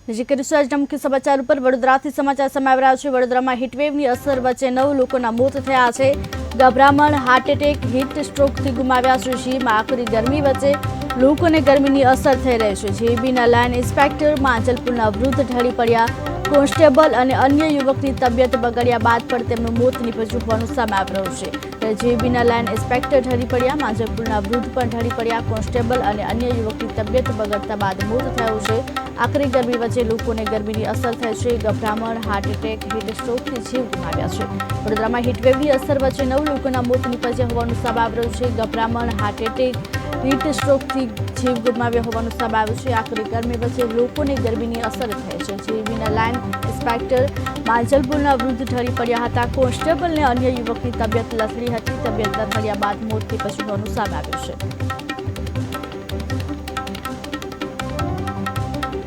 નજીક કરીશું આજના મુખ્ય સમાચાર ઉપર વડોદરાથી સમાચાર સામે આવી રહ્યા છે। વડોદરામાં હીટવેવની અસર વચ્ચે 9 લોકોના મોત થયા છે। ગભરામણ, હાર્ટ એટેક, હીટ સ્ટ્રોકથી ગુમાવ્યા છે જીવ। આકરી ગરમી વચ્ચે લોકોને ગરમીની અસર થઈ રહી છે। જીબીના લાઇન ઇન્સ્પેક્ટર માંજલપુરના વૃદ્ધ ઢળી પડ્યા। કોન્સ્ટેબલ અને અન્ય યુવકની તબિયત બગડ્યા બાદ પણ તેમનું મોત નીપજ્યું હોવાનું સામે આવી રહ્યું છે। જીબીના લાઇન ઇન્સ્પેક્ટર ઢળી પડ્યા, માંજલપુરના વૃદ્ધ પણ ઢળી પડ્યા। કોન્સ્ટેબલ અને અન્ય યુવકની તબિયત બગડતા બાદ મોત થયું છે। આકરી ગરમી વચ્ચે લોકોને ગરમીની અસર થઈ છે। ગભરામણ, હાર્ટ એટેક, હીટ સ્ટ્રોકથી જીવ ગુમાવ્યા છે। વડોદરામાં હીટવેવની અસર વચ્ચે 9 લોકોના મોત નીપજ્યા હોવાનું સામે આવી રહ્યું છે। ગભરામણ, હાર્ટ એટેક, હીટ સ્ટ્રોકથી જીવ ગુમાવ્યા હોવાનું સામે આવ્યું છે। આકરી ગરમી વચ્ચે લોકોને ગરમીની અસર થઈ છે। જીબીના લાઇન ઇન્સ્પેક્ટર માંજલપુરના વૃદ્ધ ઢળી પડ્યા હતા। કોન્સ્ટેબલ અને અન્ય યુવકની તબિયત લથડી હતી। તબિયત લથડ્યા બાદ મોત નીપજ્યું હોવાનું સામે આવ્યું છે।